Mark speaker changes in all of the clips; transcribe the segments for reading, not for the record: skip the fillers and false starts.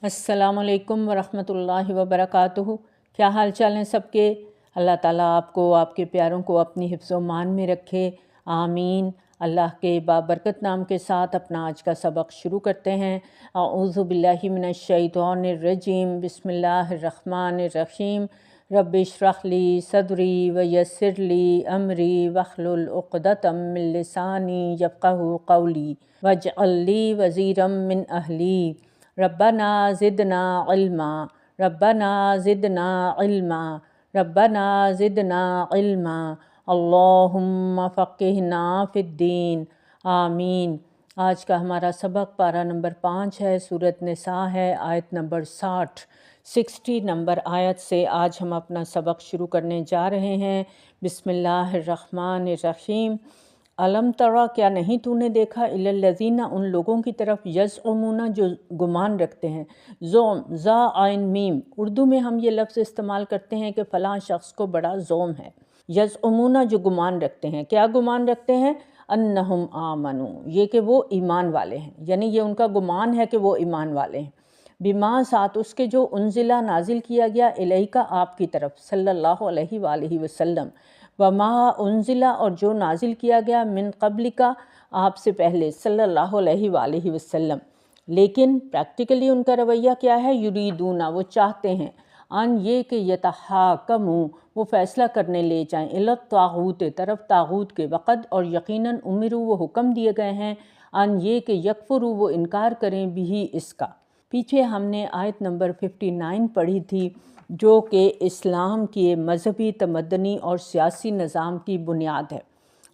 Speaker 1: السلام علیکم ورحمۃ اللہ وبرکاتہ۔ کیا حال چال ہیں سب کے؟ اللہ تعالیٰ آپ کو، آپ کے پیاروں کو اپنی حفظ و مان میں رکھے، آمین۔ اللہ کے بابرکت نام کے ساتھ اپنا آج کا سبق شروع کرتے ہیں۔ اعوذ باللہ من الشیطان الرجیم، بسم اللہ الرحمن الرحیم۔ رب اشرح لی صدری ویسر لی امری واحلل عقدۃ من لسانی یفقہوا قولی واجعل لی وزیرا من اہلی۔ ربنا زدنا علما، ربنا زدنا علما، ربنا زدنا علما، اللہم فقہنا فی الدین، آمین۔ آج کا ہمارا سبق پارہ نمبر 5 ہے، سورۃ نساء ہے، آیت نمبر 60 نمبر آیت سے آج ہم اپنا سبق شروع کرنے جا رہے ہیں۔ بسم اللہ الرحمن الرحیم۔ علم ترا، کیا نہیں تو نے دیکھا، الی الذین، ان لوگوں کی طرف، یزعمون، جو گمان رکھتے ہیں، زوم، زا عین میم، اردو میں ہم یہ لفظ استعمال کرتے ہیں کہ فلاں شخص کو بڑا زوم ہے۔ یزعمون، جو گمان رکھتے ہیں، کیا گمان رکھتے ہیں؟ انہم آمنو، یہ کہ وہ ایمان والے ہیں، یعنی یہ ان کا گمان ہے کہ وہ ایمان والے ہیں۔ بما، ساتھ اس کے جو انزلہ، نازل کیا گیا، الیک، آپ کی طرف، صلی اللہ علیہ وآلہ وسلم، وما انزلہ، اور جو نازل کیا گیا، من قبلک، آپ سے پہلے، صلی اللہ علیہ وآلہ وسلم۔ لیکن پریکٹیکلی ان کا رویہ کیا ہے؟ یریدون، وہ چاہتے ہیں، ان یہ کہ یتحاکموا، وہ فیصلہ کرنے لے جائیں، الی الطاغوت، طرف طاغوت کے، وقد، اور یقیناً، امروا، وہ حکم دیے گئے ہیں، ان یہ کہ یکفروا، وہ انکار کریں، بھی، اس کا۔ پیچھے ہم نے آیت نمبر 59 پڑھی تھی، جو کہ اسلام کے مذہبی، تمدنی اور سیاسی نظام کی بنیاد ہے۔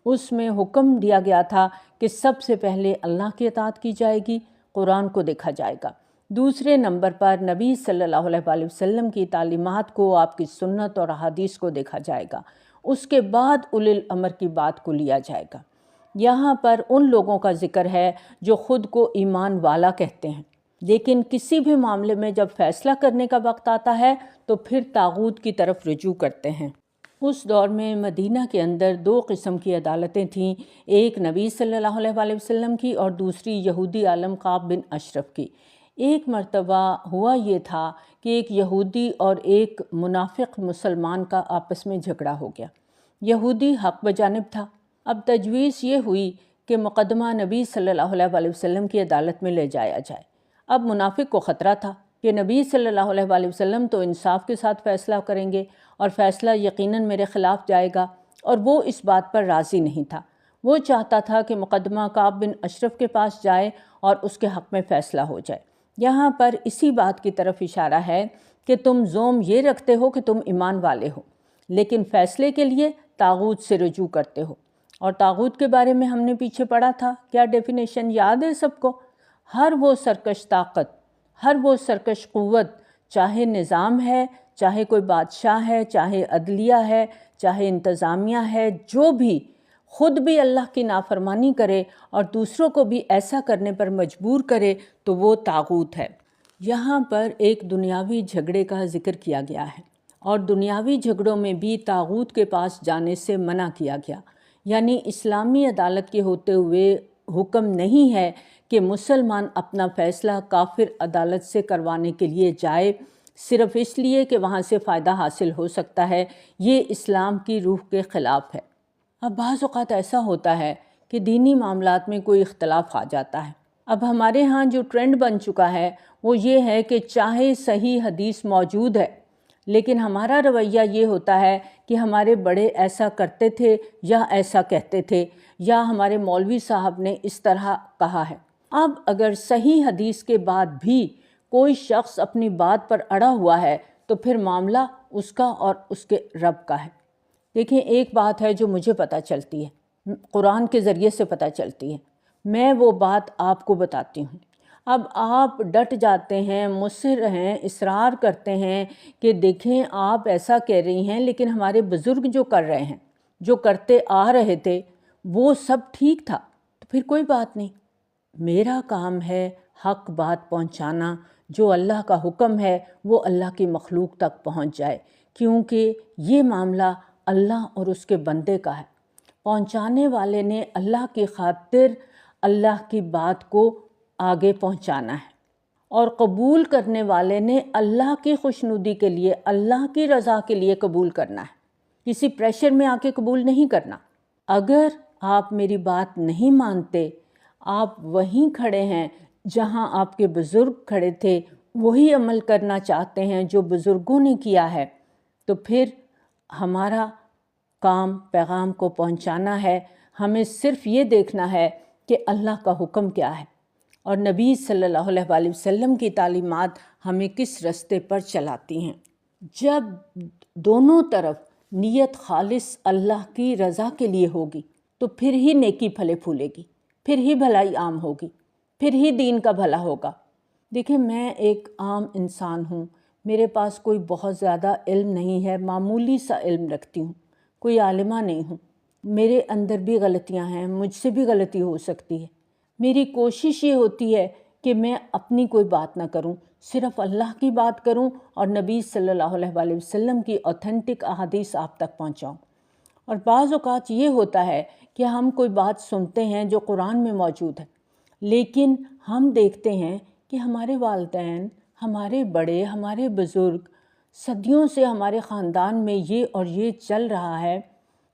Speaker 1: اس میں حکم دیا گیا تھا کہ سب سے پہلے اللہ کی اطاعت کی جائے گی، قرآن کو دیکھا جائے گا۔ دوسرے نمبر پر نبی صلی اللہ علیہ وآلہ وسلم کی تعلیمات کو، آپ کی سنت اور احادیث کو دیکھا جائے گا۔ اس کے بعد اولی الامر کی بات کو لیا جائے گا۔ یہاں پر ان لوگوں کا ذکر ہے جو خود کو ایمان والا کہتے ہیں، لیکن کسی بھی معاملے میں جب فیصلہ کرنے کا وقت آتا ہے تو پھر طاغوت کی طرف رجوع کرتے ہیں۔ اس دور میں مدینہ کے اندر 2 قسم کی عدالتیں تھیں، ایک نبی صلی اللہ علیہ وآلہ وسلم کی اور دوسری یہودی عالم کعب بن اشرف کی۔ ایک مرتبہ ہوا یہ تھا کہ ایک یہودی اور ایک منافق مسلمان کا آپس میں جھگڑا ہو گیا۔ یہودی حق بجانب تھا۔ اب تجویز یہ ہوئی کہ مقدمہ نبی صلی اللہ علیہ وآلہ وسلم کی عدالت میں لے جایا جائے۔ اب منافق کو خطرہ تھا کہ نبی صلی اللہ علیہ وآلہ وسلم تو انصاف کے ساتھ فیصلہ کریں گے اور فیصلہ یقیناً میرے خلاف جائے گا، اور وہ اس بات پر راضی نہیں تھا۔ وہ چاہتا تھا کہ مقدمہ کعب بن اشرف کے پاس جائے اور اس کے حق میں فیصلہ ہو جائے۔ یہاں پر اسی بات کی طرف اشارہ ہے کہ تم زوم یہ رکھتے ہو کہ تم ایمان والے ہو، لیکن فیصلے کے لیے طاغوت سے رجوع کرتے ہو۔ اور طاغوت کے بارے میں ہم نے پیچھے پڑھا تھا، کیا ڈیفینیشن یاد ہے سب کو؟ ہر وہ سرکش طاقت، ہر وہ سرکش قوت، چاہے نظام ہے، چاہے کوئی بادشاہ ہے، چاہے عدلیہ ہے، چاہے انتظامیہ ہے، جو بھی خود بھی اللہ کی نافرمانی کرے اور دوسروں کو بھی ایسا کرنے پر مجبور کرے تو وہ طاغوت ہے۔ یہاں پر ایک دنیاوی جھگڑے کا ذکر کیا گیا ہے، اور دنیاوی جھگڑوں میں بھی طاغوت کے پاس جانے سے منع کیا گیا، یعنی اسلامی عدالت کے ہوتے ہوئے حکم نہیں ہے کہ مسلمان اپنا فیصلہ کافر عدالت سے کروانے کے لیے جائے، صرف اس لیے کہ وہاں سے فائدہ حاصل ہو سکتا ہے۔ یہ اسلام کی روح کے خلاف ہے۔ اب بعض اوقات ایسا ہوتا ہے کہ دینی معاملات میں کوئی اختلاف آ جاتا ہے۔ اب ہمارے ہاں جو ٹرینڈ بن چکا ہے وہ یہ ہے کہ چاہے صحیح حدیث موجود ہے، لیکن ہمارا رویہ یہ ہوتا ہے کہ ہمارے بڑے ایسا کرتے تھے یا ایسا کہتے تھے، یا ہمارے مولوی صاحب نے اس طرح کہا ہے۔ اب اگر صحیح حدیث کے بعد بھی کوئی شخص اپنی بات پر اڑا ہوا ہے تو پھر معاملہ اس کا اور اس کے رب کا ہے۔ دیکھیں، ایک بات ہے جو مجھے پتہ چلتی ہے، قرآن کے ذریعے سے پتہ چلتی ہے، میں وہ بات آپ کو بتاتی ہوں۔ اب آپ ڈٹ جاتے ہیں، مصر ہیں، اصرار کرتے ہیں کہ دیکھیں آپ ایسا کہہ رہی ہیں، لیکن ہمارے بزرگ جو کر رہے ہیں، جو کرتے آ رہے تھے، وہ سب ٹھیک تھا، تو پھر کوئی بات نہیں۔ میرا کام ہے حق بات پہنچانا، جو اللہ کا حکم ہے وہ اللہ کی مخلوق تک پہنچ جائے، کیونکہ یہ معاملہ اللہ اور اس کے بندے کا ہے۔ پہنچانے والے نے اللہ کی خاطر اللہ کی بات کو آگے پہنچانا ہے، اور قبول کرنے والے نے اللہ کی خوشنودی کے لیے، اللہ کی رضا کے لیے قبول کرنا ہے، کسی پریشر میں آ کے قبول نہیں کرنا۔ اگر آپ میری بات نہیں مانتے، آپ وہیں کھڑے ہیں جہاں آپ کے بزرگ کھڑے تھے، وہی عمل کرنا چاہتے ہیں جو بزرگوں نے کیا ہے، تو پھر ہمارا کام پیغام کو پہنچانا ہے۔ ہمیں صرف یہ دیکھنا ہے کہ اللہ کا حکم کیا ہے اور نبی صلی اللہ علیہ وآلہ وسلم کی تعلیمات ہمیں کس رستے پر چلاتی ہیں۔ جب دونوں طرف نیت خالص اللہ کی رضا کے لیے ہوگی تو پھر ہی نیکی پھلے پھولے گی، پھر ہی بھلائی عام ہوگی، پھر ہی دین کا بھلا ہوگا۔ دیکھیں، میں ایک عام انسان ہوں، میرے پاس کوئی بہت زیادہ علم نہیں ہے، معمولی سا علم رکھتی ہوں، کوئی عالمہ نہیں ہوں، میرے اندر بھی غلطیاں ہیں، مجھ سے بھی غلطی ہو سکتی ہے۔ میری کوشش یہ ہوتی ہے کہ میں اپنی کوئی بات نہ کروں، صرف اللہ کی بات کروں اور نبی صلی اللہ علیہ وآلہ وسلم کی اوتھینٹک احادیث آپ تک پہنچاؤں۔ اور بعض اوقات یہ ہوتا ہے کہ ہم کوئی بات سنتے ہیں جو قرآن میں موجود ہے، لیکن ہم دیکھتے ہیں کہ ہمارے والدین، ہمارے بڑے، ہمارے بزرگ صدیوں سے ہمارے خاندان میں یہ اور یہ چل رہا ہے،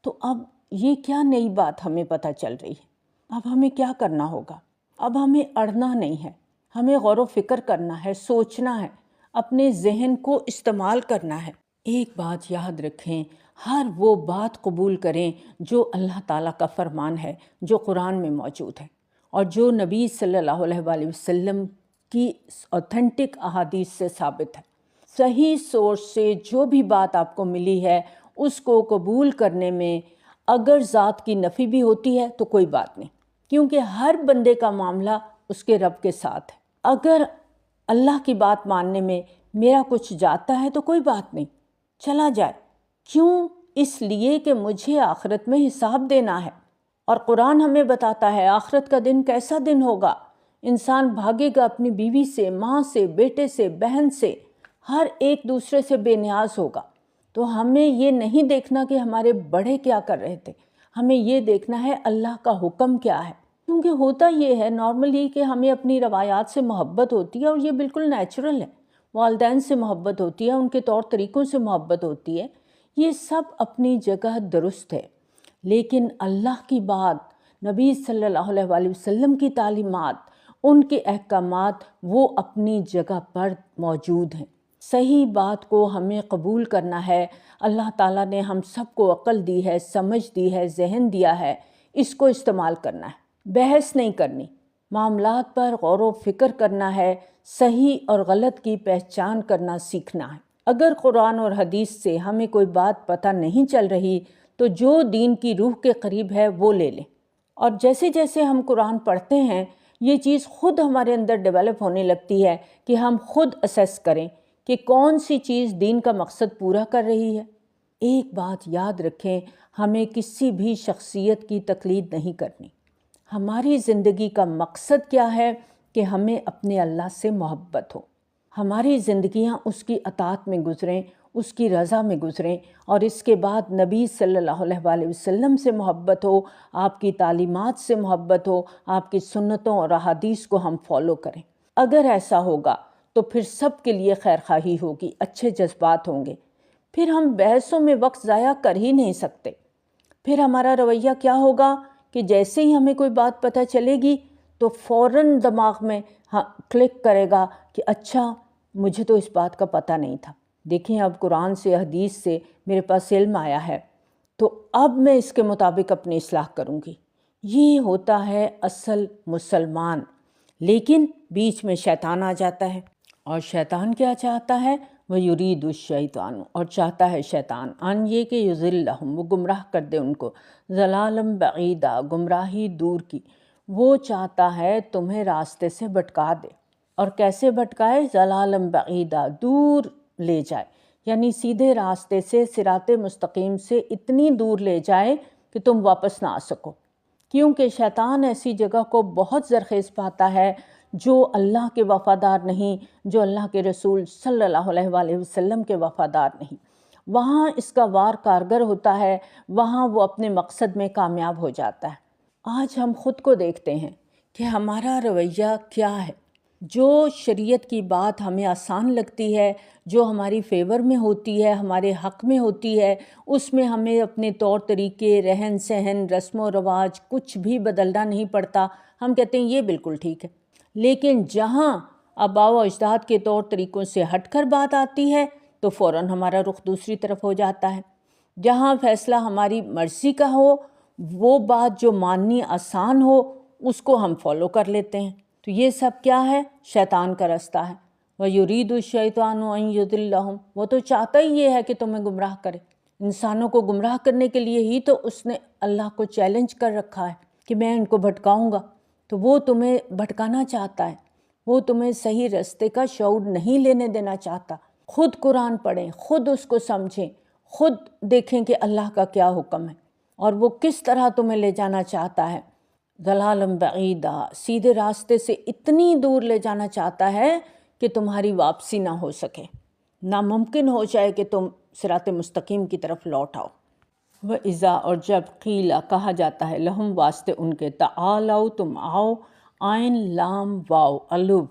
Speaker 1: تو اب یہ کیا نئی بات ہمیں پتہ چل رہی ہے؟ اب ہمیں کیا کرنا ہوگا؟ اب ہمیں اڑنا نہیں ہے، ہمیں غور و فکر کرنا ہے، سوچنا ہے، اپنے ذہن کو استعمال کرنا ہے۔ ایک بات یاد رکھیں، ہر وہ بات قبول کریں جو اللہ تعالیٰ کا فرمان ہے، جو قرآن میں موجود ہے اور جو نبی صلی اللہ علیہ وآلہ وسلم کی اوتھینٹک احادیث سے ثابت ہے۔ صحیح سورس سے جو بھی بات آپ کو ملی ہے اس کو قبول کرنے میں اگر ذات کی نفی بھی ہوتی ہے تو کوئی بات نہیں، کیونکہ ہر بندے کا معاملہ اس کے رب کے ساتھ ہے۔ اگر اللہ کی بات ماننے میں میرا کچھ جاتا ہے تو کوئی بات نہیں، چلا جائے۔ کیوں؟ اس لیے کہ مجھے آخرت میں حساب دینا ہے، اور قرآن ہمیں بتاتا ہے آخرت کا دن کیسا دن ہوگا۔ انسان بھاگے گا اپنی بیوی سے، ماں سے، بیٹے سے، بہن سے، ہر ایک دوسرے سے بے نیاز ہوگا۔ تو ہمیں یہ نہیں دیکھنا کہ ہمارے بڑے کیا کر رہے تھے، ہمیں یہ دیکھنا ہے اللہ کا حکم کیا ہے۔ کیونکہ ہوتا یہ ہے نارملی کہ ہمیں اپنی روایات سے محبت ہوتی ہے، اور یہ بالکل نیچرل ہے، والدین سے محبت ہوتی ہے، ان کے طور طریقوں سے محبت ہوتی ہے، یہ سب اپنی جگہ درست ہے۔ لیکن اللہ کی بات، نبی صلی اللہ علیہ وآلہ وسلم کی تعلیمات، ان کے احکامات، وہ اپنی جگہ پر موجود ہیں۔ صحیح بات کو ہمیں قبول کرنا ہے۔ اللہ تعالیٰ نے ہم سب کو عقل دی ہے، سمجھ دی ہے، ذہن دیا ہے، اس کو استعمال کرنا ہے، بحث نہیں کرنی، معاملات پر غور و فکر کرنا ہے، صحیح اور غلط کی پہچان کرنا سیکھنا ہے۔ اگر قرآن اور حدیث سے ہمیں کوئی بات پتہ نہیں چل رہی تو جو دین کی روح کے قریب ہے وہ لے لیں، اور جیسے جیسے ہم قرآن پڑھتے ہیں یہ چیز خود ہمارے اندر ڈیولپ ہونے لگتی ہے کہ ہم خود اسیس کریں کہ کون سی چیز دین کا مقصد پورا کر رہی ہے۔ ایک بات یاد رکھیں، ہمیں کسی بھی شخصیت کی تقلید نہیں کرنی۔ ہماری زندگی کا مقصد کیا ہے کہ ہمیں اپنے اللہ سے محبت ہو، ہماری زندگیاں اس کی اطاعت میں گزریں، اس کی رضا میں گزریں، اور اس کے بعد نبی صلی اللہ علیہ وآلہ وسلم سے محبت ہو، آپ کی تعلیمات سے محبت ہو، آپ کی سنتوں اور احادیث کو ہم فالو کریں۔ اگر ایسا ہوگا تو پھر سب کے لیے خیر خواہی ہوگی، اچھے جذبات ہوں گے، پھر ہم بحثوں میں وقت ضائع کر ہی نہیں سکتے۔ پھر ہمارا رویہ کیا ہوگا کہ جیسے ہی ہمیں کوئی بات پتہ چلے گی تو فوراً دماغ میں کلک کرے گا کہ اچھا مجھے تو اس بات کا پتہ نہیں تھا، دیکھیں اب قرآن سے حدیث سے میرے پاس علم آیا ہے تو اب میں اس کے مطابق اپنی اصلاح کروں گی۔ یہ ہوتا ہے اصل مسلمان، لیکن بیچ میں شیطان آ جاتا ہے، اور شیطان کیا چاہتا ہے؟ وَيُرِيدُ الشَّيْطَانُ، اور چاہتا ہے شیطان ان یہ کہ یضلہم، وہ گمراہ کر دے ان کو، ضلالًا بعیدا، گمراہی دور کی۔ وہ چاہتا ہے تمہیں راستے سے بھٹکا دے، اور کیسے بھٹکائے؟ ضلالًا بعیدا، دور لے جائے، یعنی سیدھے راستے سے، صراط مستقیم سے اتنی دور لے جائے کہ تم واپس نہ آ سکو۔ کیونکہ شیطان ایسی جگہ کو بہت زرخیز پاتا ہے جو اللہ کے وفادار نہیں، جو اللہ کے رسول صلی اللہ علیہ وآلہ وسلم کے وفادار نہیں، وہاں اس کا وار کارگر ہوتا ہے، وہاں وہ اپنے مقصد میں کامیاب ہو جاتا ہے۔ آج ہم خود کو دیکھتے ہیں کہ ہمارا رویہ کیا ہے، جو شریعت کی بات ہمیں آسان لگتی ہے، جو ہماری فیور میں ہوتی ہے، ہمارے حق میں ہوتی ہے، اس میں ہمیں اپنے طور طریقے، رہن سہن، رسم و رواج کچھ بھی بدلنا نہیں پڑتا، ہم کہتے ہیں یہ بالکل ٹھیک ہے۔ لیکن جہاں آباء و اجداد کے طور طریقوں سے ہٹ کر بات آتی ہے تو فوراً ہمارا رخ دوسری طرف ہو جاتا ہے۔ جہاں فیصلہ ہماری مرضی کا ہو، وہ بات جو ماننی آسان ہو، اس کو ہم فالو کر لیتے ہیں۔ تو یہ سب کیا ہے؟ شیطان کا رستہ ہے۔ وَيُرِيدُ الشَّيْطَانُ أَن يُضِلَّهُمْ، وہ تو چاہتا ہی یہ ہے کہ تمہیں گمراہ کرے۔ انسانوں کو گمراہ کرنے کے لیے ہی تو اس نے اللہ کو چیلنج کر رکھا ہے کہ میں ان کو بھٹکاؤں گا۔ تو وہ تمہیں بھٹکانا چاہتا ہے، وہ تمہیں صحیح راستے کا شعور نہیں لینے دینا چاہتا۔ خود قرآن پڑھیں، خود اس کو سمجھیں، خود دیکھیں کہ اللہ کا کیا حکم ہے اور وہ کس طرح تمہیں لے جانا چاہتا ہے۔ ضلالًا بعیدا، سیدھے راستے سے اتنی دور لے جانا چاہتا ہے کہ تمہاری واپسی نہ ہو سکے، ناممکن ہو جائے کہ تم صراط مستقیم کی طرف لوٹ آؤ۔ وَإِذَا، اور جب قیلا کہا جاتا ہے، لہم واسطے ان کے، تعالوا تم آؤ، عین لام واو الف،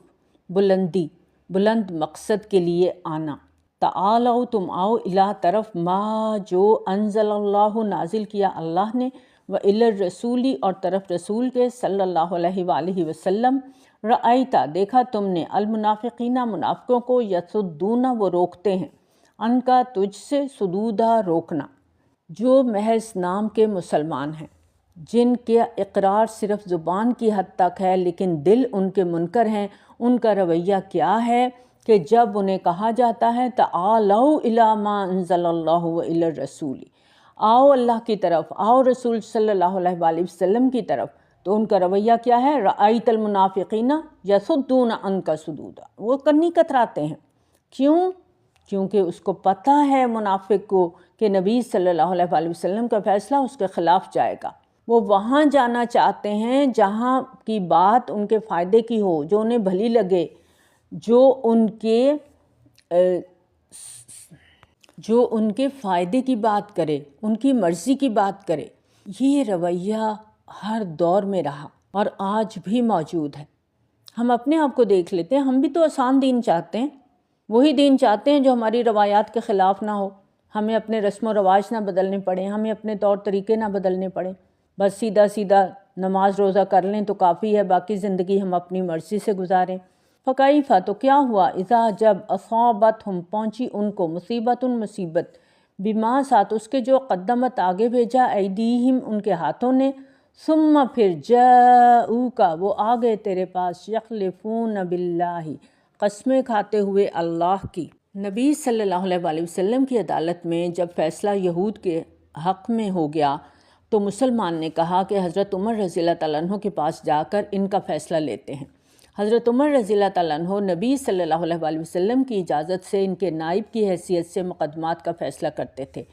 Speaker 1: بلندی، بلند مقصد کے لیے آنا، تعالوا تم آؤ، الا طرف ما جو انزل اللہ نازل کیا اللہ نے، وَإِلَى الرَّسُولِ اور طرف رسول کے صلی اللہ علیہ وآلہ وسلم، رأیتا دیکھا تم نے، المنافقین منافقوں کو، یصدون وہ روکتے ہیں، ان کا تجھ سے، صدودا روکنا، جو محض نام کے مسلمان ہیں، جن کے اقرار صرف زبان کی حد تک ہے لیکن دل ان کے منکر ہیں، ان کا رویہ کیا ہے کہ جب انہیں کہا جاتا ہے تعالوا الی ما انزل اللہ وإلی الرسول، آؤ اللہ کی طرف، آؤ رسول صلی اللہ علیہ وآلہ وسلم کی طرف، تو ان کا رویہ کیا ہے؟ رأیت المنافقین یصدون عنک صدودا، وہ کنی کتراتے ہیں۔ کیوں؟ کیونکہ اس کو پتہ ہے منافق کو کہ نبی صلی اللہ علیہ وآلہ وسلم کا فیصلہ اس کے خلاف جائے گا۔ وہ وہاں جانا چاہتے ہیں جہاں کی بات ان کے فائدے کی ہو، جو انہیں بھلی لگے، جو ان کے فائدے کی بات کرے، ان کی مرضی کی بات کرے۔ یہ رویہ ہر دور میں رہا اور آج بھی موجود ہے۔ ہم اپنے آپ کو دیکھ لیتے ہیں، ہم بھی تو آسان دین چاہتے ہیں، وہی دین چاہتے ہیں جو ہماری روایات کے خلاف نہ ہو، ہمیں اپنے رسم و رواج نہ بدلنے پڑیں، ہمیں اپنے طور طریقے نہ بدلنے پڑیں، بس سیدھا سیدھا نماز روزہ کر لیں تو کافی ہے، باقی زندگی ہم اپنی مرضی سے گزاریں۔ فکیفا، تو کیا ہوا، اذا جب، اصابتہم پہنچی ان کو، مصیبت مصیبت، بما ساتھ اس کے جو، قدمت آگے بھیجا، ایدیہم ان کے ہاتھوں نے، ثم پھر جاؤکا وہ آ گئے تیرے پاس، یحلفون باللہ قسمیں کھاتے ہوئے اللہ کی۔ نبی صلی اللہ علیہ وآلہ وسلم کی عدالت میں جب فیصلہ یہود کے حق میں ہو گیا تو مسلمان نے کہا کہ حضرت عمر رضی اللہ تعالیٰ عنہ کے پاس جا کر ان کا فیصلہ لیتے ہیں۔ حضرت عمر رضی اللہ تعالیٰ عنہ نبی صلی اللہ علیہ وآلہ وسلم کی اجازت سے ان کے نائب کی حیثیت سے مقدمات کا فیصلہ کرتے تھے۔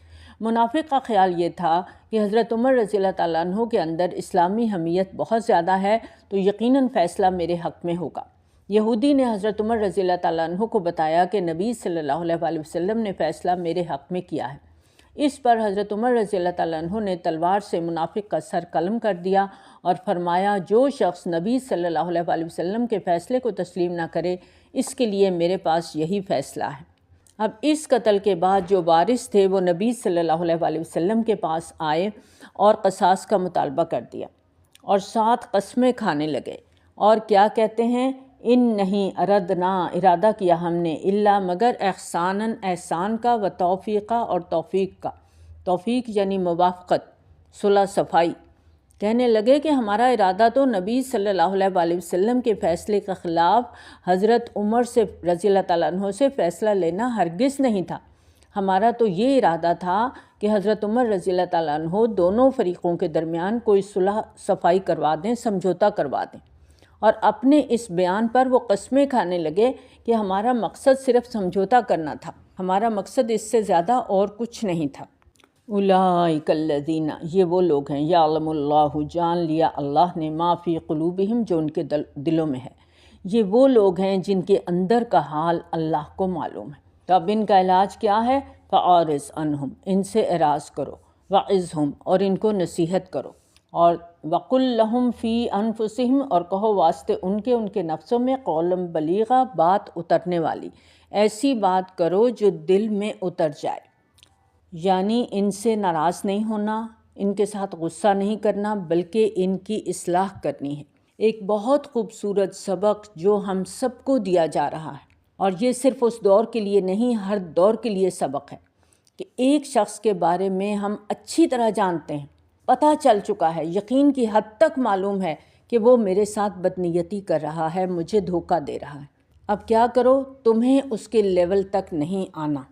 Speaker 1: منافق کا خیال یہ تھا کہ حضرت عمر رضی اللہ تعالیٰ عنہ کے اندر اسلامی حمیت بہت زیادہ ہے تو یقیناً فیصلہ میرے حق میں ہوگا۔ یہودی نے حضرت عمر رضی اللہ تعالیٰ عنہ کو بتایا کہ نبی صلی اللہ علیہ وآلہ وسلم نے فیصلہ میرے حق میں کیا ہے۔ اس پر حضرت عمر رضی اللہ تعالیٰ عنہ نے تلوار سے منافق کا سر قلم کر دیا اور فرمایا، جو شخص نبی صلی اللہ علیہ وآلہ وسلم کے فیصلے کو تسلیم نہ کرے، اس کے لیے میرے پاس یہی فیصلہ ہے۔ اب اس قتل کے بعد جو وارث تھے وہ نبی صلی اللہ علیہ وآلہ وسلم کے پاس آئے اور قصاص کا مطالبہ کر دیا اور ساتھ قسمیں کھانے لگے، اور کیا کہتے ہیں، ان نہیں اردنا ارادہ کیا ہم نے، الا مگر احساناً احسان کا، و توفیقہ اور توفیق کا، توفیق یعنی موافقت، صلح صفائی۔ کہنے لگے کہ ہمارا ارادہ تو نبی صلی اللہ علیہ وآلہ وسلم کے فیصلے کے خلاف حضرت عمر سے رضی اللہ تعالیٰ عنہ سے فیصلہ لینا ہرگز نہیں تھا، ہمارا تو یہ ارادہ تھا کہ حضرت عمر رضی اللہ تعالیٰ عنہ دونوں فریقوں کے درمیان کوئی صلح صفائی کروا دیں، سمجھوتا کروا دیں۔ اور اپنے اس بیان پر وہ قسمیں کھانے لگے کہ ہمارا مقصد صرف سمجھوتا کرنا تھا، ہمارا مقصد اس سے زیادہ اور کچھ نہیں تھا۔ اولئک الذین، یہ وہ لوگ ہیں، یعلم اللہ، جان لیا اللہ نے، ما فی قلوبہم، جو ان کے دلوں میں ہے، یہ وہ لوگ ہیں جن کے اندر کا حال اللہ کو معلوم ہے۔ تو اب ان کا علاج کیا ہے؟ فاعرض عنہم، ان سے اعراض کرو، وعظہم، اور ان کو نصیحت کرو، اور وقل لہم فی انفسہم، اور کہو واسطے ان کے نفسوں میں، قولا بلیغا، بات اترنے والی، ایسی بات کرو جو دل میں اتر جائے، یعنی ان سے ناراض نہیں ہونا، ان کے ساتھ غصہ نہیں کرنا، بلکہ ان کی اصلاح کرنی ہے۔ ایک بہت خوبصورت سبق جو ہم سب کو دیا جا رہا ہے، اور یہ صرف اس دور کے لیے نہیں، ہر دور کے لیے سبق ہے کہ ایک شخص کے بارے میں ہم اچھی طرح جانتے ہیں، پتہ چل چکا ہے، یقین کی حد تک معلوم ہے کہ وہ میرے ساتھ بدنیتی کر رہا ہے، مجھے دھوکہ دے رہا ہے۔ اب کیا کرو؟ تمہیں اس کے لیول تک نہیں آنا،